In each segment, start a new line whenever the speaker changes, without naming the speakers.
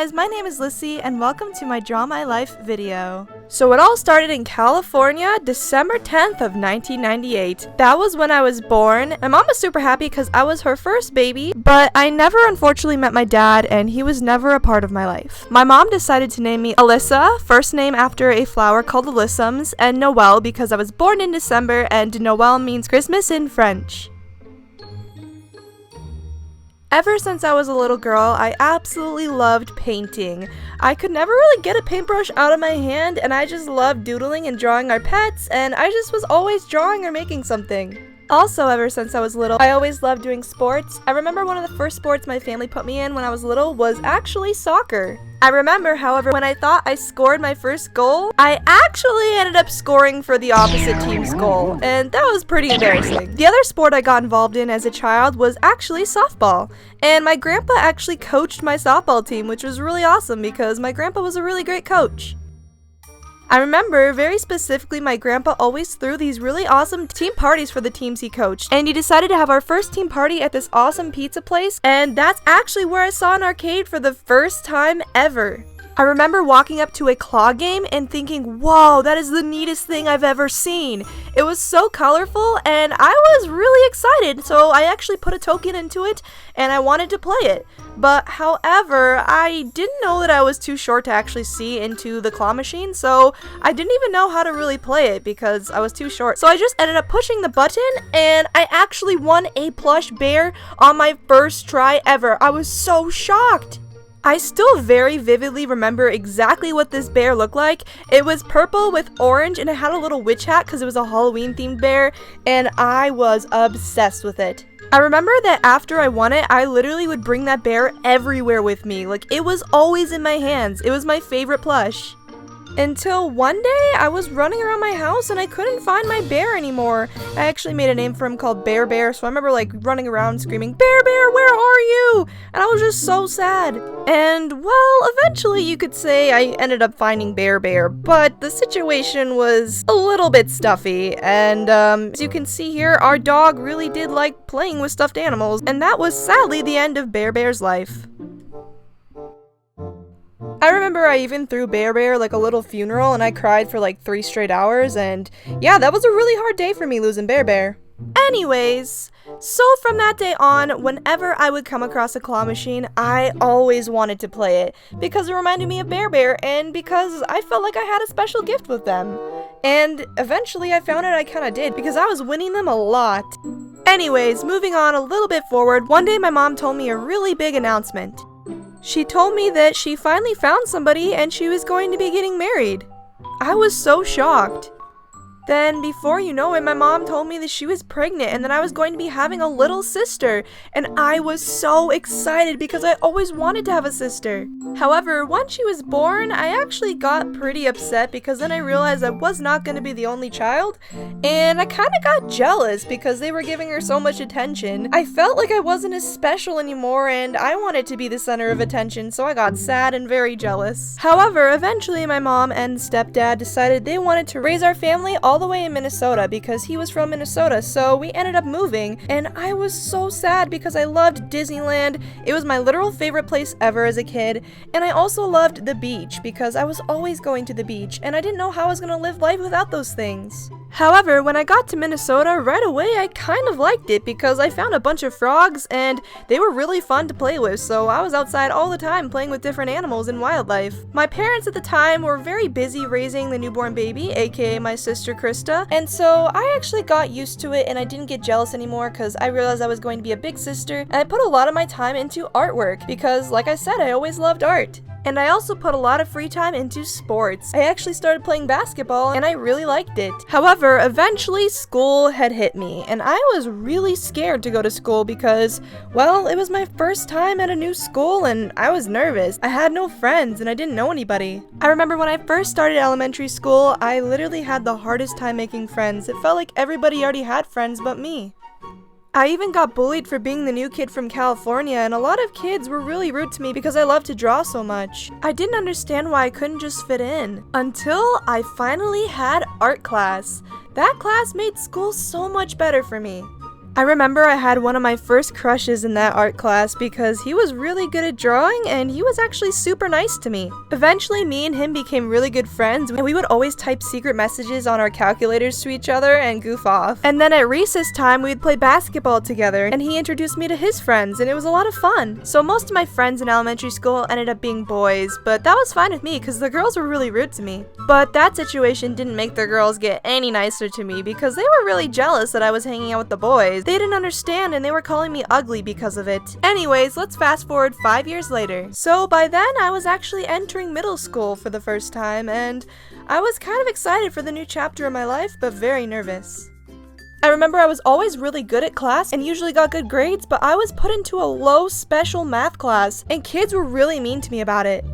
guys, my name is Lyssy and welcome to my Draw My Life video. So it all started in California, December 10th of 1998. That was when I was born. My mom was super happy because I was her first baby, but I never unfortunately met my dad and he was never a part of my life. My mom decided to name me Alyssa, first name after a flower called alyssums, and Noel because I was born in December and Noel means Christmas in French. Ever since I was a little girl, I absolutely loved painting. I could never really get a paintbrush out of my hand, and I just loved doodling and drawing our pets, and I just was always drawing or making something. Also, ever since I was little, I always loved doing sports. I remember one of the first sports my family put me in when I was little was actually soccer. I remember, however, when I thought I scored my first goal, I actually ended up scoring for the opposite team's goal, and that was pretty embarrassing. The other sport I got involved in as a child was actually softball, and my grandpa actually coached my softball team, which was really awesome because my grandpa was a really great coach. I remember very specifically my grandpa always threw these really awesome team parties for the teams he coached, and he decided to have our first team party at this awesome pizza place, and that's actually where I saw an arcade for the first time ever. I remember walking up to a claw game and thinking, whoa, that is the neatest thing I've ever seen. It was so colorful and I was really excited, so I actually put a token into it and I wanted to play it. But however, I didn't know that I was too short to actually see into the claw machine, so I didn't even know how to really play it because I was too short. So I just ended up pushing the button and I actually won a plush bear on my first try ever. I was so shocked. I still very vividly remember exactly what this bear looked like. It was purple with orange and it had a little witch hat because it was a Halloween themed bear, and I was obsessed with it. I remember that after I won it, I literally would bring that bear everywhere with me. Like, it was always in my hands. It was my favorite plush. Until one day, I was running around my house and I couldn't find my bear anymore. I actually made a name for him called Bear Bear, so I remember like running around screaming, "Bear Bear, where are you?" And I was just so sad. And well, eventually you could say I ended up finding Bear Bear, but the situation was a little bit stuffy. And as you can see here, our dog really did like playing with stuffed animals, and that was sadly the end of Bear Bear's life. I remember I even threw Bear Bear like a little funeral and I cried for like 3 straight hours, and yeah, that was a really hard day for me losing Bear Bear. Anyways, so from that day on, whenever I would come across a claw machine, I always wanted to play it because it reminded me of Bear Bear and because I felt like I had a special gift with them. And eventually I found out I kinda did because I was winning them a lot. Anyways, moving on a little bit forward, one day my mom told me a really big announcement. She told me that she finally found somebody and she was going to be getting married. I was so shocked. Then, before you know it, my mom told me that she was pregnant and that I was going to be having a little sister. And I was so excited because I always wanted to have a sister. However, once she was born, I actually got pretty upset because then I realized I was not going to be the only child. And I kind of got jealous because they were giving her so much attention. I felt like I wasn't as special anymore and I wanted to be the center of attention, so I got sad and very jealous. However, eventually my mom and stepdad decided they wanted to raise our family all the way in Minnesota because he was from Minnesota, so we ended up moving, and I was so sad because I loved Disneyland. It was my literal favorite place ever as a kid, and I also loved the beach because I was always going to the beach, and I didn't know how I was going to live life without those things. However, when I got to Minnesota, right away I kind of liked it because I found a bunch of frogs and they were really fun to play with, so I was outside all the time playing with different animals and wildlife. My parents at the time were very busy raising the newborn baby, aka my sister Krista, and so I actually got used to it and I didn't get jealous anymore because I realized I was going to be a big sister, and I put a lot of my time into artwork because, like I said, I always loved art. And I also put a lot of free time into sports. I actually started playing basketball and I really liked it. However, eventually school had hit me and I was really scared to go to school because, well, it was my first time at a new school and I was nervous. I had no friends and I didn't know anybody. I remember when I first started elementary school, I literally had the hardest time making friends. It felt like everybody already had friends but me. I even got bullied for being the new kid from California, and a lot of kids were really rude to me because I love to draw so much. I didn't understand why I couldn't just fit in, until I finally had art class. That class made school so much better for me. I remember I had one of my first crushes in that art class because he was really good at drawing and he was actually super nice to me. Eventually, me and him became really good friends and we would always type secret messages on our calculators to each other and goof off. And then at recess time, we'd play basketball together and he introduced me to his friends and it was a lot of fun. So most of my friends in elementary school ended up being boys, but that was fine with me because the girls were really rude to me. But that situation didn't make the girls get any nicer to me because they were really jealous that I was hanging out with the boys. They didn't understand and they were calling me ugly because of it. Anyways, let's fast forward 5 years later. So by then I was actually entering middle school for the first time and I was kind of excited for the new chapter in my life, but very nervous. I remember I was always really good at class and usually got good grades, but I was put into a low special math class and kids were really mean to me about it.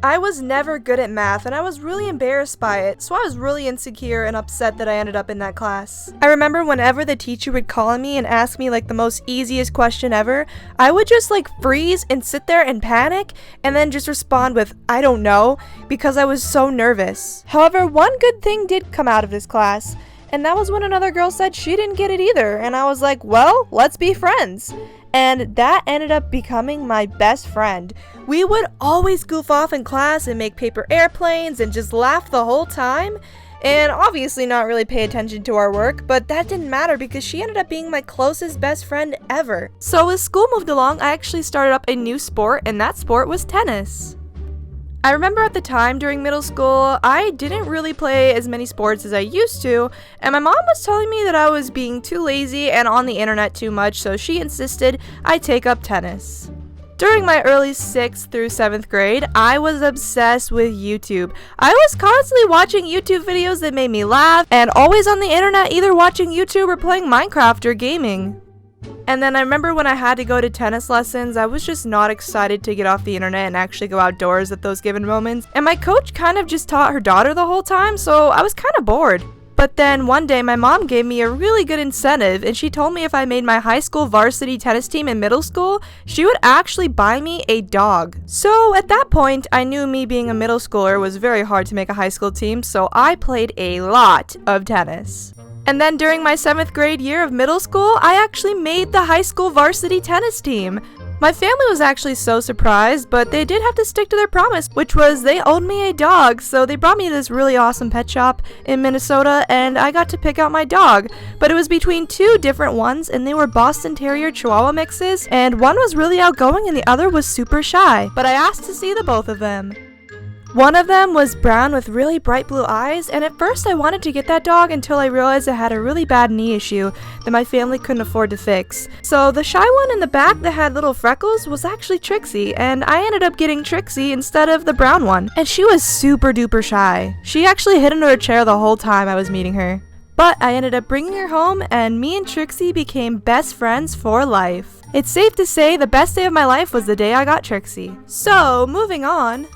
I was never good at math and I was really embarrassed by it, so I was really insecure and upset that I ended up in that class. I remember whenever the teacher would call on me and ask me like the most easiest question ever, I would just like freeze and sit there and panic and then just respond with, I don't know, because I was so nervous. However, one good thing did come out of this class, and that was when another girl said she didn't get it either, and I was like, well, let's be friends. And that ended up becoming my best friend. We would always goof off in class and make paper airplanes and just laugh the whole time. And obviously not really pay attention to our work, but that didn't matter because she ended up being my closest best friend ever. So as school moved along, I actually started up a new sport, and that sport was tennis. I remember at the time during middle school, I didn't really play as many sports as I used to, and my mom was telling me that I was being too lazy and on the internet too much, so she insisted I take up tennis. During my early 6th through 7th grade, I was obsessed with YouTube. I was constantly watching YouTube videos that made me laugh, and always on the internet either watching YouTube or playing Minecraft or gaming. And then I remember when I had to go to tennis lessons, I was just not excited to get off the internet and actually go outdoors at those given moments. And my coach kind of just taught her daughter the whole time, so I was kind of bored. But then one day my mom gave me a really good incentive and she told me if I made my high school varsity tennis team in middle school, she would actually buy me a dog. So at that point, I knew me being a middle schooler was very hard to make a high school team, so I played a lot of tennis. And then during my 7th grade year of middle school, I actually made the high school varsity tennis team. My family was actually so surprised, but they did have to stick to their promise, which was they owed me a dog, so they brought me to this really awesome pet shop in Minnesota, and I got to pick out my dog. But it was between two different ones, and they were Boston Terrier Chihuahua mixes, and one was really outgoing and the other was super shy. But I asked to see the both of them. One of them was brown with really bright blue eyes, and at first I wanted to get that dog until I realized it had a really bad knee issue that my family couldn't afford to fix. So the shy one in the back that had little freckles was actually Trixie, and I ended up getting Trixie instead of the brown one. And she was super duper shy. She actually hid under a chair the whole time I was meeting her. But I ended up bringing her home, and me and Trixie became best friends for life. It's safe to say the best day of my life was the day I got Trixie. So, moving on.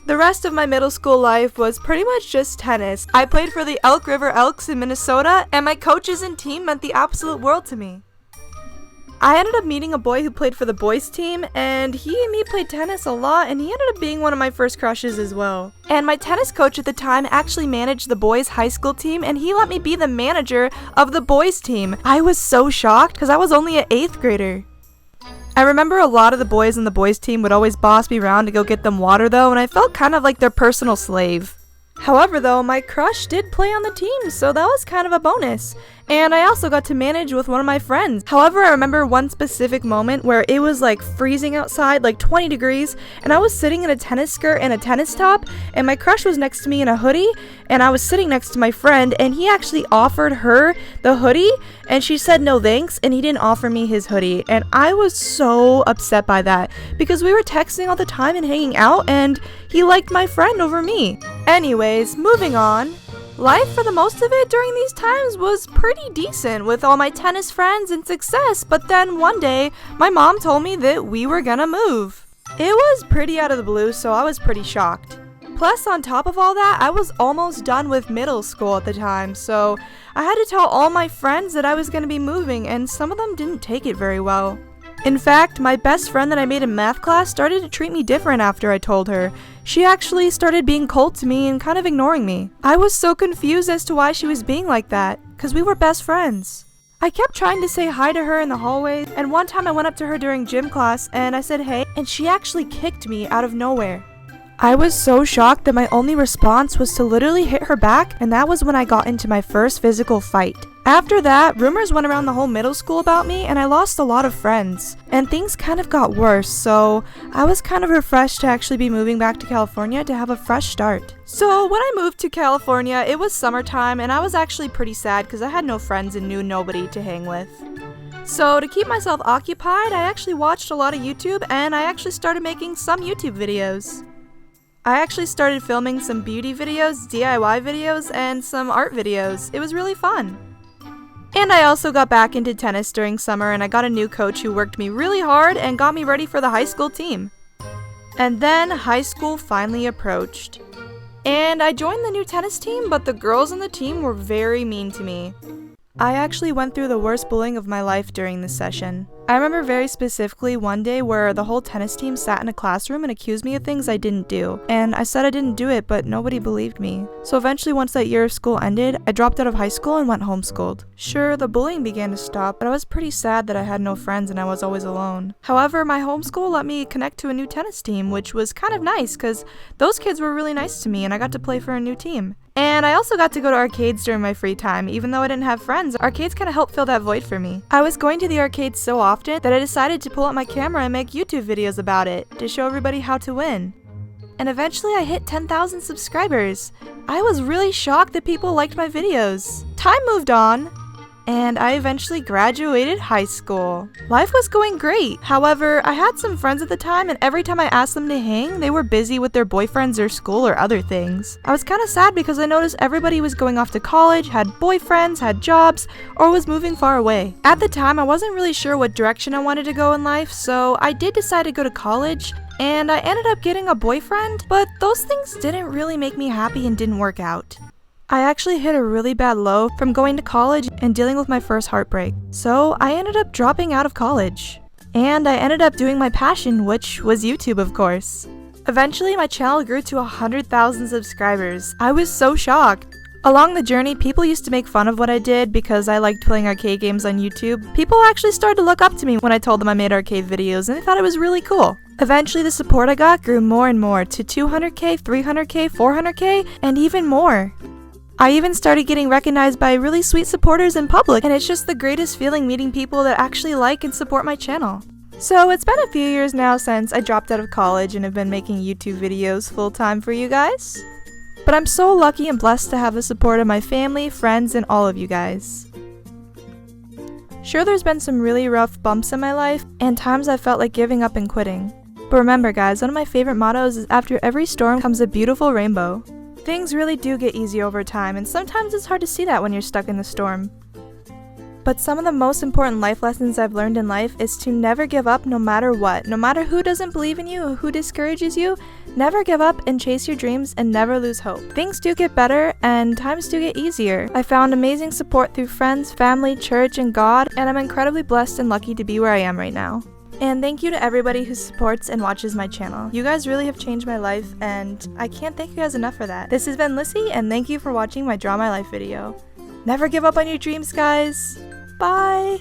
The rest of my middle school life was pretty much just tennis. I played for the Elk River Elks in Minnesota, and my coaches and team meant the absolute world to me. I ended up meeting a boy who played for the boys team, and he and me played tennis a lot, and he ended up being one of my first crushes as well. And my tennis coach at the time actually managed the boys' high school team, and he let me be the manager of the boys' team. I was so shocked because I was only an 8th grader. I remember a lot of the boys on the boys' team would always boss me around to go get them water though, and I felt kind of like their personal slave. However though, my crush did play on the team, so that was kind of a bonus. And I also got to manage with one of my friends. However, I remember one specific moment where it was like freezing outside, like 20 degrees, and I was sitting in a tennis skirt and a tennis top, and my crush was next to me in a hoodie, and I was sitting next to my friend, and he actually offered her the hoodie, and she said no thanks, and he didn't offer me his hoodie. And I was so upset by that, because we were texting all the time and hanging out, and he liked my friend over me. Anyways, moving on. Life for the most of it during these times was pretty decent with all my tennis friends and success, but then one day, my mom told me that we were gonna move. It was pretty out of the blue, so I was pretty shocked. Plus, on top of all that, I was almost done with middle school at the time, so I had to tell all my friends that I was gonna be moving, and some of them didn't take it very well. In fact, my best friend that I made in math class started to treat me different after I told her. She actually started being cold to me and kind of ignoring me. I was so confused as to why she was being like that, because we were best friends. I kept trying to say hi to her in the hallways, and one time I went up to her during gym class and I said hey, and she actually kicked me out of nowhere. I was so shocked that my only response was to literally hit her back, and that was when I got into my first physical fight. After that, rumors went around the whole middle school about me, and I lost a lot of friends. And things kind of got worse, so I was kind of refreshed to actually be moving back to California to have a fresh start. So when I moved to California, it was summertime, and I was actually pretty sad because I had no friends and knew nobody to hang with. So to keep myself occupied, I actually watched a lot of YouTube, and I actually started making some YouTube videos. I actually started filming some beauty videos, DIY videos, and some art videos. It was really fun. And I also got back into tennis during summer, and I got a new coach who worked me really hard and got me ready for the high school team. And then high school finally approached. And I joined the new tennis team, but the girls on the team were very mean to me. I actually went through the worst bullying of my life during this session. I remember very specifically one day where the whole tennis team sat in a classroom and accused me of things I didn't do. And I said I didn't do it, but nobody believed me. So eventually, once that year of school ended, I dropped out of high school and went homeschooled. Sure, the bullying began to stop, but I was pretty sad that I had no friends and I was always alone. However, my homeschool let me connect to a new tennis team, which was kind of nice because those kids were really nice to me and I got to play for a new team. And I also got to go to arcades during my free time. Even though I didn't have friends, arcades kind of helped fill that void for me. I was going to the arcades so often that I decided to pull out my camera and make YouTube videos about it to show everybody how to win. And eventually I hit 10,000 subscribers. I was really shocked that people liked my videos. Time moved on, and I eventually graduated high school. Life was going great. However, I had some friends at the time, and every time I asked them to hang, they were busy with their boyfriends or school or other things. I was kind of sad because I noticed everybody was going off to college, had boyfriends, had jobs, or was moving far away. At the time, I wasn't really sure what direction I wanted to go in life, so I did decide to go to college, and I ended up getting a boyfriend, but those things didn't really make me happy and didn't work out. I actually hit a really bad low from going to college and dealing with my first heartbreak. So I ended up dropping out of college. And I ended up doing my passion, which was YouTube, of course. Eventually, my channel grew to 100,000 subscribers. I was so shocked. Along the journey, people used to make fun of what I did because I liked playing arcade games on YouTube. People actually started to look up to me when I told them I made arcade videos, and they thought it was really cool. Eventually, the support I got grew more and more to 200k, 300k, 400k, and even more. I even started getting recognized by really sweet supporters in public, and it's just the greatest feeling meeting people that actually like and support my channel. So it's been a few years now since I dropped out of college and have been making YouTube videos full-time for you guys. But I'm so lucky and blessed to have the support of my family, friends, and all of you guys. Sure, there's been some really rough bumps in my life, and times I felt like giving up and quitting. But remember guys, one of my favorite mottos is after every storm comes a beautiful rainbow. Things really do get easy over time, and sometimes it's hard to see that when you're stuck in the storm. But some of the most important life lessons I've learned in life is to never give up no matter what. No matter who doesn't believe in you or who discourages you, never give up and chase your dreams and never lose hope. Things do get better and times do get easier. I found amazing support through friends, family, church, and God, and I'm incredibly blessed and lucky to be where I am right now. And thank you to everybody who supports and watches my channel. You guys really have changed my life, and I can't thank you guys enough for that. This has been Lyssy, and thank you for watching my Draw My Life video. Never give up on your dreams, guys! Bye!